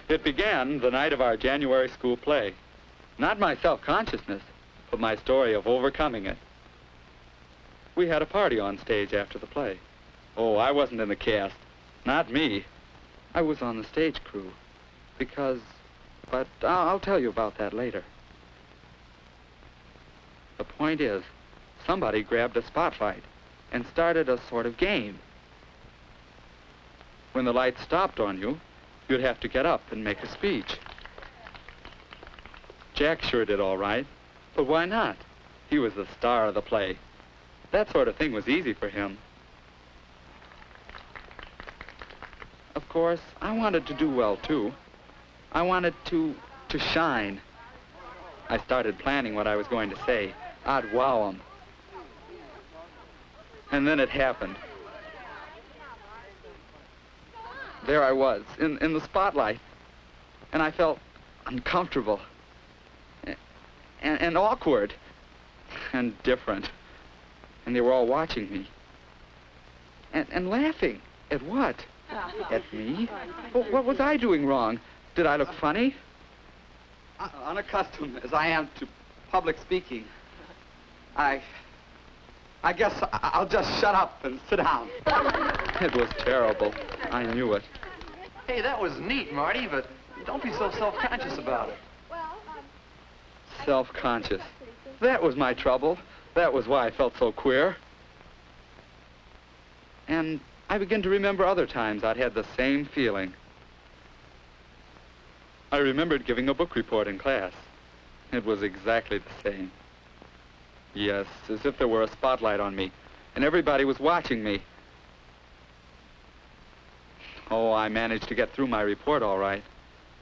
It began the night of our January school play. Not my self-consciousness, but my story of overcoming it. We had a party on stage after the play. Oh, I wasn't in the cast. Not me. I was on the stage crew. But I'll tell you about that later. The point is, somebody grabbed a spotlight and started a sort of game. When the light stopped on you, you'd have to get up and make a speech. Jack sure did all right, but why not? He was the star of the play. That sort of thing was easy for him. Of course, I wanted to do well, too. I wanted to shine. I started planning what I was going to say. I'd wow 'em. And then it happened. There I was, in the spotlight, and I felt uncomfortable, and awkward, and different. And they were all watching me, and laughing. At what? At me? Well, what was I doing wrong? Did I look funny? Unaccustomed as I am to public speaking, I guess I'll just shut up and sit down. It was terrible. I knew it. Hey, that was neat, Marty, but don't be so self-conscious about it. Self-conscious. That was my trouble. That was why I felt so queer. And I began to remember other times I'd had the same feeling. I remembered giving a book report in class. It was exactly the same. Yes, as if there were a spotlight on me, and everybody was watching me. Oh, I managed to get through my report all right,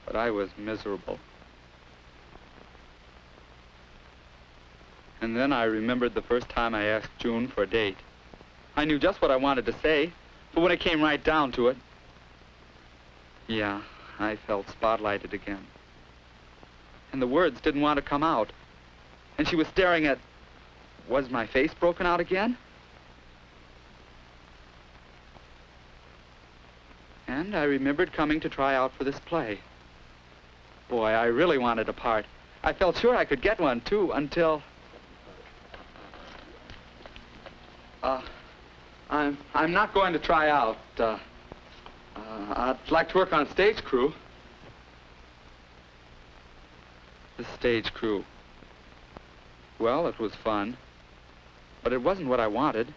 but I was miserable. And then I remembered the first time I asked June for a date. I knew just what I wanted to say, but when it came right down to it, yeah, I felt spotlighted again. And the words didn't want to come out. And she was staring at... Was my face broken out again? And I remembered coming to try out for this play. Boy, I really wanted a part. I felt sure I could get one, too, until... I'm not going to try out. I'd like to work on stage crew. The stage crew. Well, it was fun, but it wasn't what I wanted.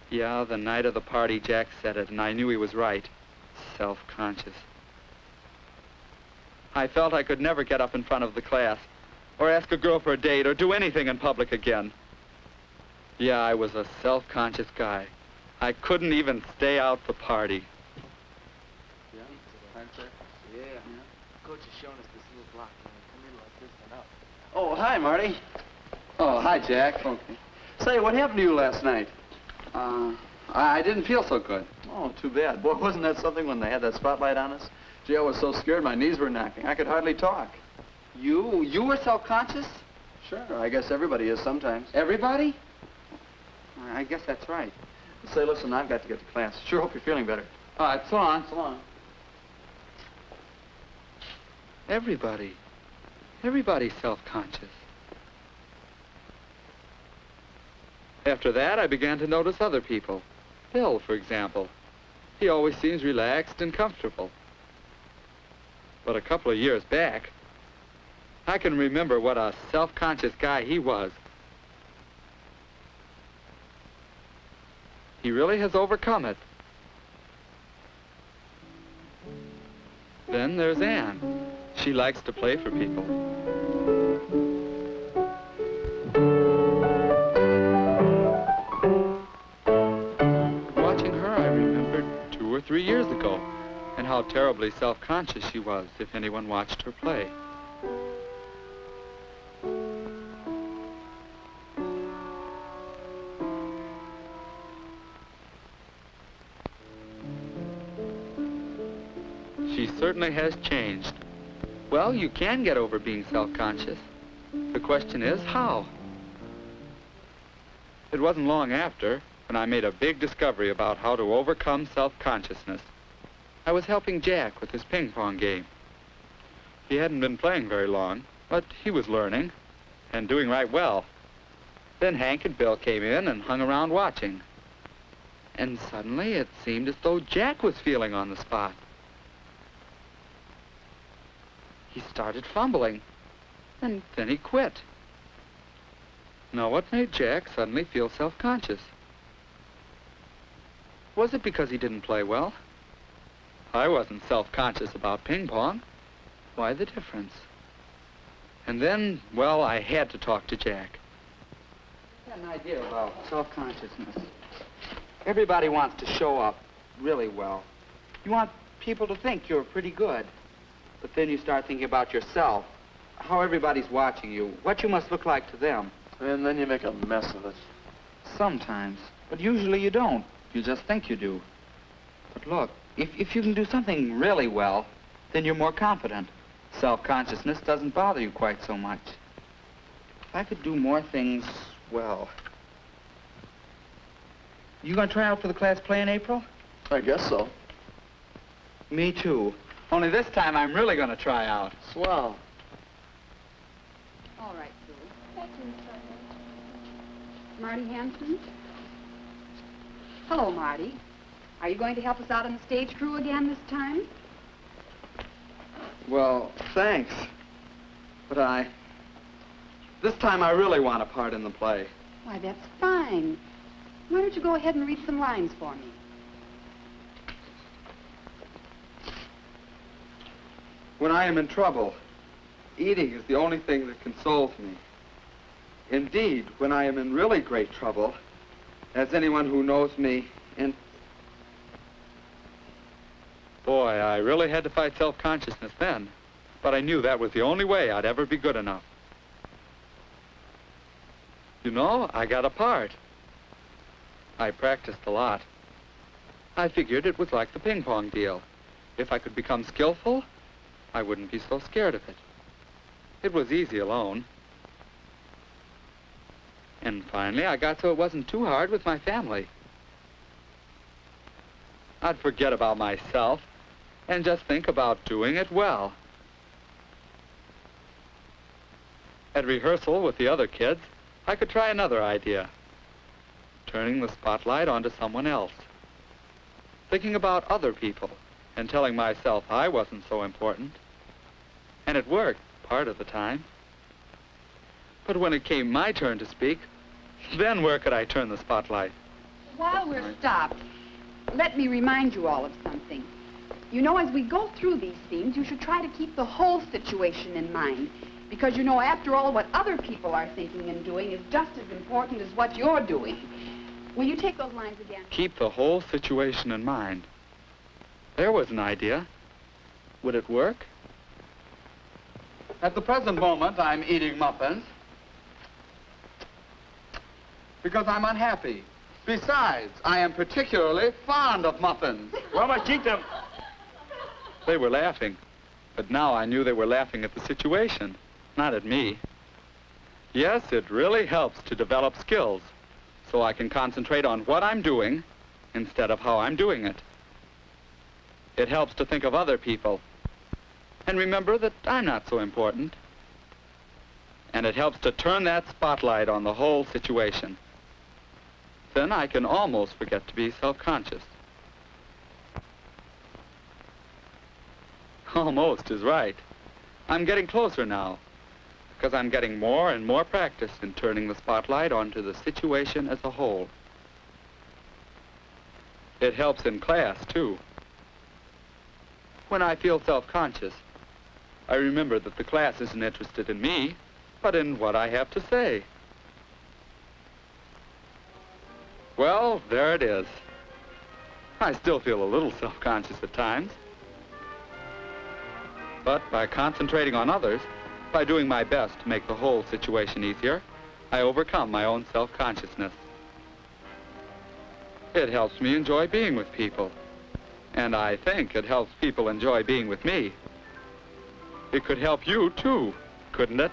Yeah, the night of the party, Jack said it, and I knew he was right. Self-conscious. I felt I could never get up in front of the class, or ask a girl for a date, or do anything in public again. Yeah, I was a self-conscious guy. I couldn't even stay out the party. Yeah? Yeah. Coach is showing us this little block. Come in like this and up. Oh, hi, Marty. Oh, hi, Jack. Okay. Say, what happened to you last night? I didn't feel so good. Oh, too bad. Boy, wasn't that something when they had that spotlight on us? Gee, I was so scared my knees were knocking. I could hardly talk. You were self-conscious? Sure, I guess everybody is sometimes. Everybody? I guess that's right. Say, listen, I've got to get to class. Sure hope you're feeling better. All right, so long. So long. Everybody's self-conscious. After that, I began to notice other people. Bill, for example. He always seems relaxed and comfortable. But a couple of years back, I can remember what a self-conscious guy he was. He really has overcome it. Then there's Anne. She likes to play for people. Watching her, I remembered 2 or 3 years ago, and how terribly self-conscious she was if anyone watched her play. certainly has changed. Well, you can get over being self-conscious. The question is, how? It wasn't long after when I made a big discovery about how to overcome self-consciousness. I was helping Jack with his ping pong game. He hadn't been playing very long, but he was learning and doing right well. Then Hank and Bill came in and hung around watching. And suddenly it seemed as though Jack was feeling on the spot. He started fumbling, and then he quit. Now, what made Jack suddenly feel self-conscious? Was it because he didn't play well? I wasn't self-conscious about ping pong. Why the difference? And then, well, I had to talk to Jack. I had an idea about self-consciousness. Everybody wants to show up really well. You want people to think you're pretty good. But then you start thinking about yourself, how everybody's watching you, what you must look like to them. And then you make a mess of it. Sometimes, but usually you don't. You just think you do. But look, if you can do something really well, then you're more confident. Self-consciousness doesn't bother you quite so much. If I could do more things well. You gonna try out for the class play in April? I guess so. Me too. Only this time I'm really gonna try out. Swell. All right, Sue. Thank you, Marty Hanson? Hello, Marty. Are you going to help us out in the stage crew again this time? Well, thanks. But this time I really want a part in the play. Why, that's fine. Why don't you go ahead and read some lines for me? When I am in trouble, eating is the only thing that consoles me. Indeed, when I am in really great trouble, as anyone who knows me, Boy, I really had to fight self-consciousness then. But I knew that was the only way I'd ever be good enough. You know, I got a part. I practiced a lot. I figured it was like the ping pong deal. If I could become skillful, I wouldn't be so scared of it. It was easy alone. And finally, I got so it wasn't too hard with my family. I'd forget about myself and just think about doing it well. At rehearsal with the other kids, I could try another idea. Turning the spotlight onto someone else. Thinking about other people and telling myself I wasn't so important. And it worked part of the time. But when it came my turn to speak, then where could I turn the spotlight? While we're stopped, let me remind you all of something. You know, as we go through these scenes, you should try to keep the whole situation in mind. Because, you know, after all, what other people are thinking and doing is just as important as what you're doing. Will you take those lines again? Keep the whole situation in mind. There was an idea. Would it work? At the present moment, I'm eating muffins because I'm unhappy. Besides, I am particularly fond of muffins. Well, I eat them. They were laughing, but now I knew they were laughing at the situation, not at me. Yes, it really helps to develop skills, so I can concentrate on what I'm doing instead of how I'm doing it. It helps to think of other people and remember that I'm not so important. And it helps to turn that spotlight on the whole situation. Then I can almost forget to be self-conscious. Almost is right. I'm getting closer now, because I'm getting more and more practice in turning the spotlight onto the situation as a whole. It helps in class, too. When I feel self-conscious, I remember that the class isn't interested in me, but in what I have to say. Well, there it is. I still feel a little self-conscious at times. But by concentrating on others, by doing my best to make the whole situation easier, I overcome my own self-consciousness. It helps me enjoy being with people And I think it helps people enjoy being with me. It could help you, too, couldn't it?